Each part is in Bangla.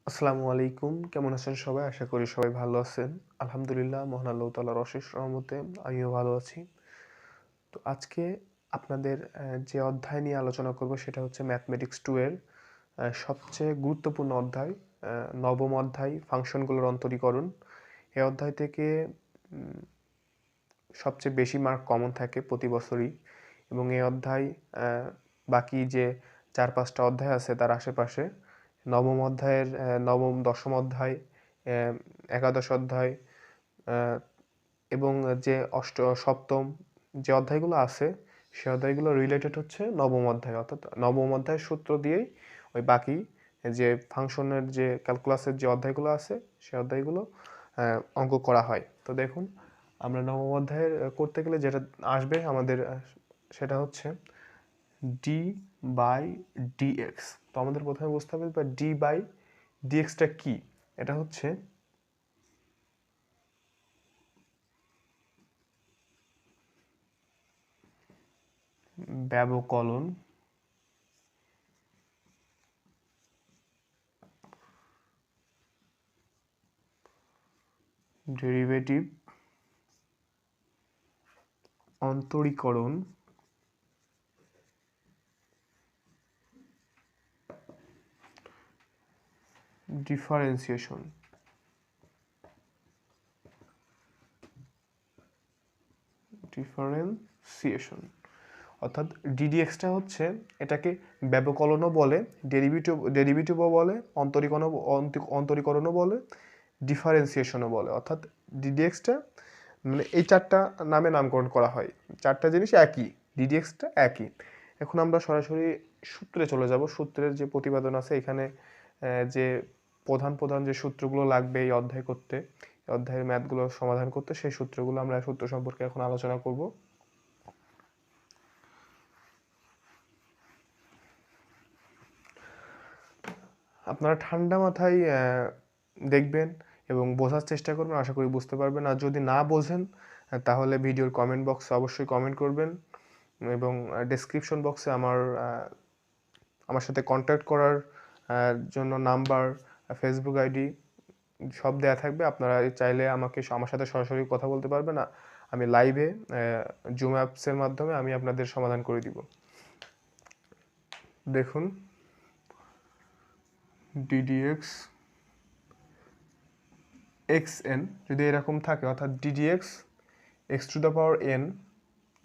আসসালামু আলাইকুম। কেমন আছেন সবাই? আশা করি সবাই ভালো আছেন। আলহামদুলিল্লাহ, মহান আল্লাহ তাআলার অশেষ রহমতে আমিও ভালো আছি। তো আজকে আপনাদের যে অধ্যায় নিয়ে আলোচনা করব সেটা হচ্ছে ম্যাথমেটিক্স 2 এর সবচেয়ে গুরুত্বপূর্ণ অধ্যায়, নবম অধ্যায় ফাংশনগুলোর অন্তরীকরণ। এই অধ্যায় থেকে উম সবচেয়ে বেশি মার্ক কমন থাকে প্রতি বছরই এবং এই অধ্যায় বাকি যে 4-5টা অধ্যায় আছে তার আশেপাশে নবম অধ্যায়ের নবম, দশম অধ্যায়, একাদশ অধ্যায় এবং যে সপ্তম যে অধ্যায়গুলো আছে সে অধ্যায়গুলো রিলেটেড হচ্ছে নবম অধ্যায়, অর্থাৎ নবম অধ্যায়ের সূত্র দিয়েই ওই বাকি যে ফাংশনের যে ক্যালকুলাসের যে অধ্যায়গুলো আছে সে অধ্যায়গুলো অঙ্ক করা হয়। তো দেখুন, আমরা নবম অধ্যায়ের করতে গেলে যেটা আসবে আমাদের সেটা হচ্ছে ডি বাই ডিএক্স। তো আমাদের প্রথমে বুঝতে হবে বা ডি বাই ডিএক্সটা কি। এটা হচ্ছে ব্যবকলন ডেরিভেটিভ অন্তরীকরণ ডিফারেন্সিয়েশন। অর্থাৎ ডিডিএক্সটা হচ্ছে, এটাকে ব্যবকলনও বলে, ডেরিভেটিভও বলে, অন্তরীকরণও বলে, ডিফারেন্সিয়েশনও বলে। অর্থাৎ ডিডিএক্সটা মানে এই চারটা নামে নামকরণ করা হয়। চারটা জিনিস একই, ডিডিএক্সটা একই। এখন আমরা সরাসরি সূত্রে চলে যাব। সূত্রের যে প্রতিপাদন আছে এখানে, যে প্রধান প্রধান যে সূত্রগুলো লাগবে এই অধ্যায় করতে, এই অধ্যায়ের ম্যাথগুলো সমাধান করতে, সেই সূত্রগুলো আমরা সূত্র সম্পর্কে এখন আলোচনা করব। আপনারা ঠান্ডা মাথায় দেখবেন এবং বোঝার চেষ্টা করবেন, আশা করি বুঝতে পারবেন। আর যদি না বোঝেন তাহলে ভিডিওর কমেন্ট বক্সে অবশ্যই কমেন্ট করবেন এবং ডেসক্রিপশন বক্সে আমার সাথে কন্ট্যাক্ট করার জন্য নাম্বার, ফেসবুক আইডি সব দেয়া থাকবে। আপনারা চাইলে আমার সাথে সরাসরি কথা বলতে পারবেন। আমি লাইভে জুম অ্যাপসের মাধ্যমে আমি আপনাদের সমাধান করে দিব। দেখুন, ডিডিএক্স এক্স এন যদি এরকম থাকে, অর্থাৎ ddx X to the power N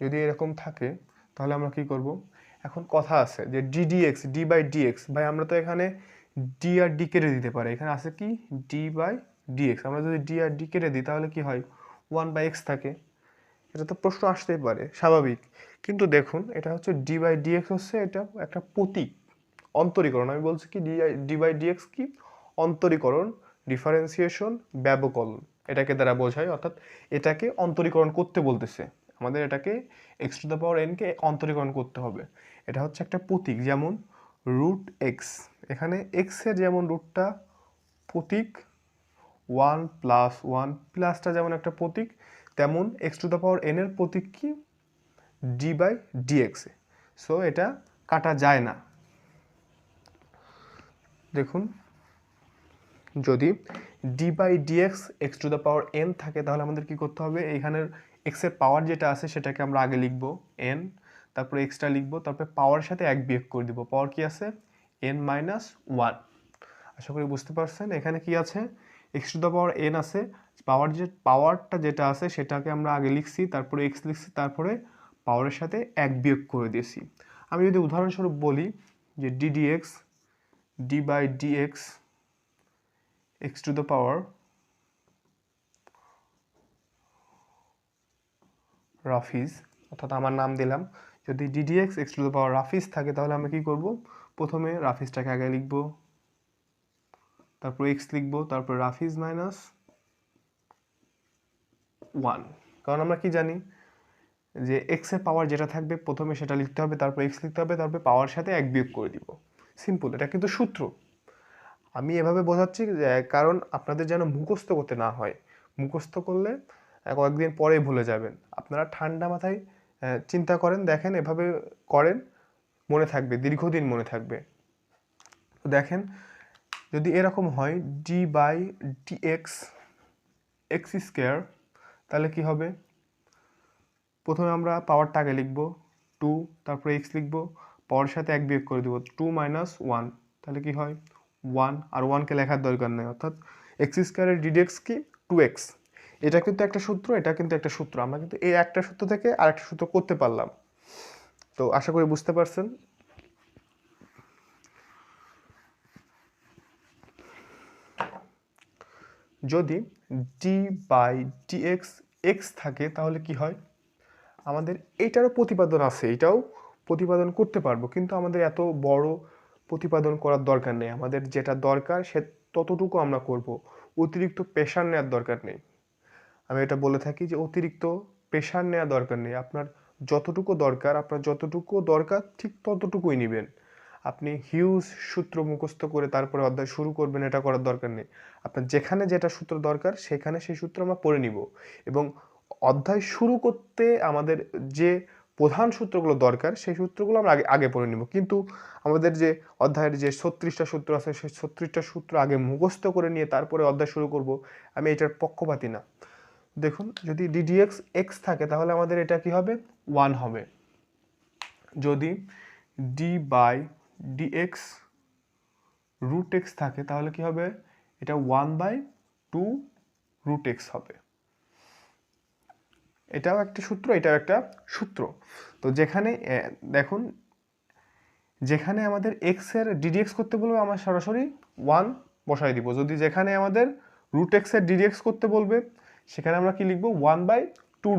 যদি এরকম থাকে, তাহলে আমরা কি করব? এখন কথা আছে যে ডিডিএক্স, ডি বাই ডিএক্স, ভাই আমরা তো এখানে ডি আর ডি কেটে দিতে পারি। এখানে আছে কি ডি বাই ডিএক্স, আমরা যদি ডি আর ডি কেটে দিই তাহলে কি হয়? 1/x থাকে। এটা তো প্রশ্ন আসতেই পারে, স্বাভাবিক। কিন্তু দেখুন, এটা হচ্ছে ডি বাই ডিএক্স, হচ্ছে এটা একটা প্রতীক, অন্তরীকরণ। আমি বলছি কি ডি বাই ডিএক্স কি? অন্তরীকরণ, ডিফারেন্সিয়েশন, ব্যবকলন, এটাকে দ্বারা বোঝায়। অর্থাৎ এটাকে অন্তরীকরণ করতে বলতেছে আমাদের, এটাকে x to the power n অন্তরীকরণ করতে হবে। এটা হচ্ছে একটা প্রতীক, যেমন রুট এক্স। এখানে এক্সের যেমন রুটটা প্রতীক, 1+1 প্লাসটা যেমন একটা প্রতীক, তেমন x to the power N এর প্রতীক কি? D by dx. সো এটা কাটা যায় না। দেখুন, যদি D by DX X to the power N থাকে তাহলে আমাদের কি করতে হবে? এইখানের এক্সের পাওয়ার যেটা আছে সেটাকে আমরা আগে লিখবো এন, তারপরে এক্সটা লিখবো, তারপরে পাওয়ার সাথে এক বিয়োগ করে দিব। পাওয়ার কি আছে? n-1। আশা করি বুঝতে পারছেন। এখানে কি আছে? X to the power N আছে, পাওয়ারটা যেটা আছে সেটাকে আমরা আগে লিখছি, তারপরে এক্স লিখছি, তারপরে পাওয়ারের সাথে এক বিয়োগ করে দিয়েছি। আমি যদি উদাহরণস্বরূপ বলি যে DDX D by DX X to the power Rafiz, অর্থাৎ আমার নাম দিলাম। যদি DDX X to the power Rafiz থাকে তাহলে আমরা কি করব? প্রথমে রাফিজটাকে আগে লিখব, তারপর এক্স লিখব, তারপর রাফিজ মাইনাস 1। কারণ আমরা কি জানি যে এক্স এর পাওয়ার যেটা থাকবে প্রথমে সেটা লিখতে হবে, তারপর এক্স লিখতে হবে, তারপর পাওয়ার সাথে এক বিয়োগ করে দিব। সিম্পল, এটা কিন্তু সূত্র। আমি এভাবে বোঝাচ্ছি কারণ আপনাদের যেন মুখস্থ করতে না হয়। মুখস্থ করলে কয়েকদিন পরে ভুলে যাবেন। আপনারা ঠান্ডা মাথায় চিন্তা করেন, দেখেন, এভাবে করেন, মনে থাকবে, দীর্ঘদিন মনে থাকবে। তো দেখেন, যদি এরকম হয় D by DX X square, তাহলে কি হবে? প্রথমে আমরা পাওয়ারটা আগে লিখব 2, তারপরে এক্স লিখব, পাওয়ারের সাথে 1 বিয়োগ করে দেবো, 2 - 1, তাহলে কি হয় 1, আর 1কে লেখার দরকার নেই, অর্থাৎ এক্স স্কোয়ারের ডিডেক্স কি 2x। এটা কিন্তু একটা সূত্র, এটা কিন্তু একটা সূত্র, আমরা কিন্তু এই একটা সূত্র থেকে আরেকটা সূত্র করতে পারলাম। তো আশা করি বুঝতে পারছেন। যদি ডি বাই ডিএক্স এক্স থাকে তাহলে কি হয়? আমাদের এইটারও প্রতিপাদন আছে, এটাও প্রতিপাদন করতে পারবো, কিন্তু আমাদের এত বড় প্রতিপাদন করার দরকার নেই। আমাদের যেটা দরকার সে ততটুকু আমরা করব, অতিরিক্ত প্রেশার নেওয়ার দরকার নেই। আমি এটা বলে থাকি যে অতিরিক্ত প্রেশার নেওয়া দরকার নেই। আপনার যতটুকু দরকার ঠিক ততটুকুই নেবেন। আপনি হিউজ সূত্র মুখস্থ করে তারপরে অধ্যায় শুরু করবেন, এটা করার দরকার নেই। আপনার যেখানে যেটা সূত্র দরকার সেখানে সেই সূত্র আমরা পড়ে নিব, এবং অধ্যায় শুরু করতে আমাদের যে প্রধান সূত্রগুলো দরকার সেই সূত্রগুলো আমরা আগে আগে পড়ে নিব। কিন্তু আমাদের যে অধ্যায়ের যে 36টা সূত্র আছে সেই 36টা সূত্র আগে মুখস্থ করে নিয়ে তারপরে অধ্যায় শুরু করব, আমি এটার পক্ষপাতী না। দেখুন, যদি ডিডিএক্স এক্স থাকে তাহলে আমাদের এটা কি হবে 1 হবে। যদি D by d x root x থাকে তাহলে কি হবে? এটা 1/2 রুট এক্স হবে। এটাও একটা সূত্র, এটাও একটা সূত্র। তো যেখানে দেখুন, যেখানে আমাদের এক্স এর ডিডিএক্স করতে বলবে আমরা সরাসরি 1 বসাই দিব। যদি যেখানে আমাদের রুট এক্স এর ডিডিএক্স করতে বলবে সেখানে আমরা কি লিখবো 1/2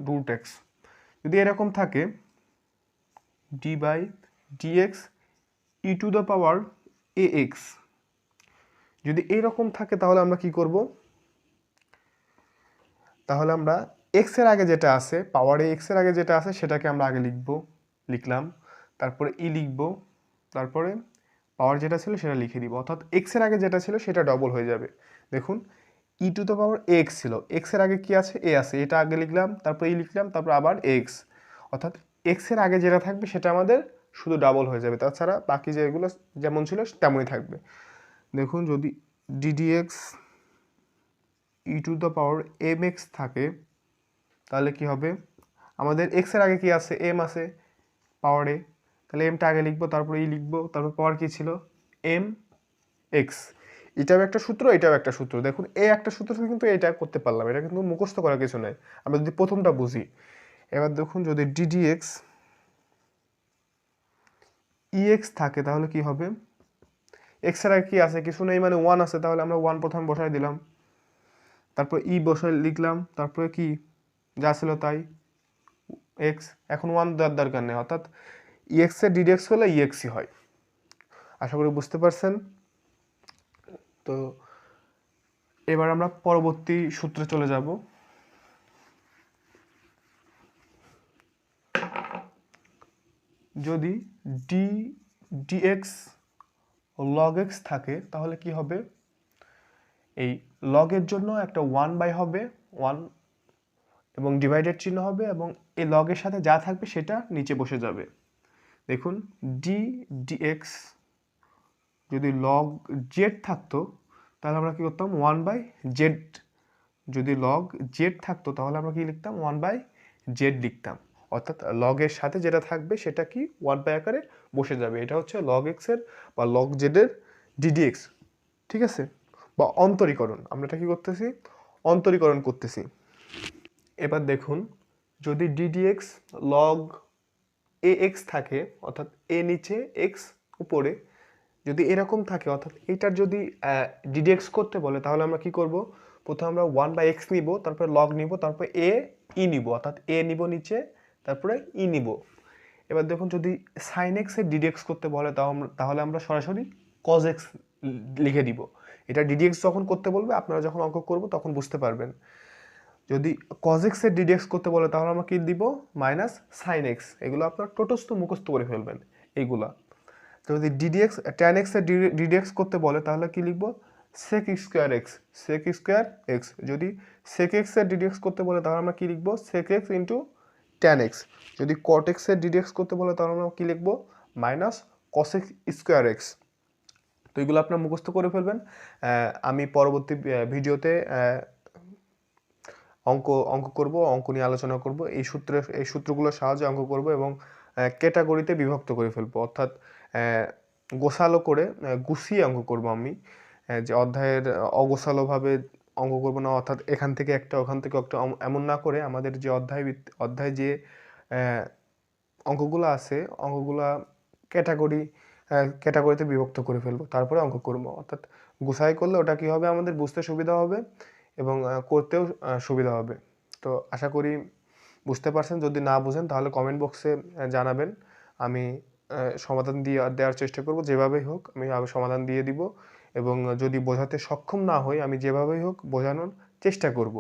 রুট এক্স। যদি এরকম থাকে d by d x e to the power a x, যদি এইরকম থাকে তাহলে আমরা কি করব? তাহলে আমরা এক্স এর আগে যেটা আছে, পাওয়ারে এক্স এর আগে যেটা আছে সেটাকে আমরা আগে লিখলাম, তারপরে ই লিখব, তারপরে পাওয়ার যেটা ছিল সেটা লিখে দিব, অর্থাৎ এক্স এর আগে যেটা ছিল সেটা ডবল হয়ে যাবে। দেখুন, ই টু দ্য পাওয়ার এক্স ছিল, এক্স এর আগে কি আছে? এ আছে, এটা আগে লিখলাম, তারপর ই লিখলাম, তারপর আবার এক্স, অর্থাৎ এক্স এর আগে যেটা থাকবে সেটা আমাদের শুধু ডাবল হয়ে যাবে, তাছাড়া বাকি যেগুলো যেমন ছিল তেমনই থাকবে। দেখুন, যদি d d x e to the power m x থাকে তাহলে কি হবে? আমাদের এক্স এর আগে কি আছে? এম আছে পাওয়ারে, তাহলে এমটা আগে লিখবো, তারপরে ই লিখবো, তারপর পাওয়ার কি ছিল? M x. এটাও একটা সূত্র, এটাও একটা সূত্র। দেখুন, এই একটা সূত্র থেকে কিন্তু এটা করতে পারলাম, এটা কিন্তু মুখস্থ করার কিছু নাই, আমরা যদি প্রথমটা বুঝি। এবার দেখুন, যদি ডিডিএক্স ইএক্স থাকে তাহলে কি হবে? এক্স এর আগে কি আছে? কিছু নেই, মানে 1 আছে, তাহলে আমরা 1 প্রথমে বসাই দিলাম, তারপর ই বসাই লিখলাম, তারপরে কি যা ছিল তাই এক্স। এখন 1 দেওয়ার দরকার নেই, অর্থাৎ ইএক্স এর ডিডিএক্স হলে ইএক্সই হয়। আশা করি বুঝতে পারছেন। তো এবার আমরা পরবর্তী সূত্রে চলে যাব। যদি ডি ডিএক্স লগ এক্স থাকে তাহলে কি হবে? এই লগের জন্য একটা 1 হবে, 1 এবং ডিভাইডেড চিহ্ন হবে, এবং এই লগের সাথে যা থাকবে সেটা নিচে বসে যাবে। দেখুন, ডি ডিএক্স যদি লগ জেড থাকতো তাহলে আমরা কি করতাম 1/z। যদি লগ জেড থাকতো তাহলে আমরা কি লিখতাম 1/z লিখতাম, অর্থাৎ লগের সাথে যেটা থাকবে সেটা কি 1 আকারে বসে যাবে। এটা হচ্ছে লগ এক্স এর বা লগ জেড এর ডিডিএক্স, ঠিক আছে, বা অন্তরীকরণ। আমরা এটা কি করতেছি? অন্তরীকরণ করতেছি। এবার দেখুন, যদি ডিডিএক্স লগ এ এক্স থাকে, অর্থাৎ এ নিচে এক্স উপরে, যদি এরকম থাকে, অর্থাৎ এটার যদি ডিডিএক্স করতে বলে তাহলে আমরা কি করব? প্রথমে আমরা 1/x নিব, তারপরে লগ নিব, তারপরে এ ই নিব, অর্থাৎ এ নিব নিচে, তারপরে ই নিব। এবার দেখুন, যদি সাইন এক্স এর ডিডিএক্স করতে বলে তাহলে আমরা সরাসরি কজ এক্স লিখে দিব। এটা ডিডিএক্স যখন করতে বলবে, আপনারা যখন অঙ্ক করব তখন বুঝতে পারবেন। যদি কজ এক্স এর ডিডিএক্স করতে বলে তাহলে আমরা কি দিব? Minus sine x. এগুলো আপনার টোটস্থ মুখস্থ করে ফেলবেন এইগুলা। তো যদি ডিডিএক্স ট্যান এক্স এর ডিডিএক্স করতে বলে তাহলে কি লিখবো? Sec square x, sec square x. যদি সেক এক্স এর ডিডিএক্স করতে বলে তাহলে আমরা কি লিখবো? Sec x into tan x. যদি কট এক্স এর ডিডিএক্স করতে বলে তাহলে আমরা কি লিখবো? Minus cosec square x. তো এগুলো আপনার মুখস্থ করে ফেলবেন। আমি পরবর্তী ভিডিওতে অঙ্ক অঙ্ক করব, অঙ্ক নিয়ে আলোচনা করব। এই সূত্রগুলোর সাহায্যে অঙ্ক করব এবং ক্যাটাগরিতে বিভক্ত করে ফেলবো। অর্থাৎ গোছালো করে গুছিয়ে অঙ্ক করব আমি। যে অধ্যায়ের অগোছালোভাবে অঙ্ক করব না, অর্থাৎ এখান থেকে একটা ওখান থেকে একটা এমন না করে আমাদের যে অধ্যায় যে অঙ্কগুলো আছে, অঙ্কগুলা ক্যাটাগরিতে বিভক্ত করে ফেলবো। তারপরে অঙ্ক করব। অর্থাৎ গুছাই করলে ওটা কি হবে, আমাদের বুঝতে সুবিধা হবে এবং করতেও সুবিধা হবে। তো আশা করি বুঝতে পারছেন। যদি না বুঝেন তাহলে কমেন্ট বক্সে জানাবেন। আমি সমাধান দেওয়ার চেষ্টা করব। যেভাবেই হোক আমি সমাধান দিয়ে দিব এবং যদি বোঝাতে সক্ষম না হই, আমি যেভাবেই হোক বোঝানোর চেষ্টা করব।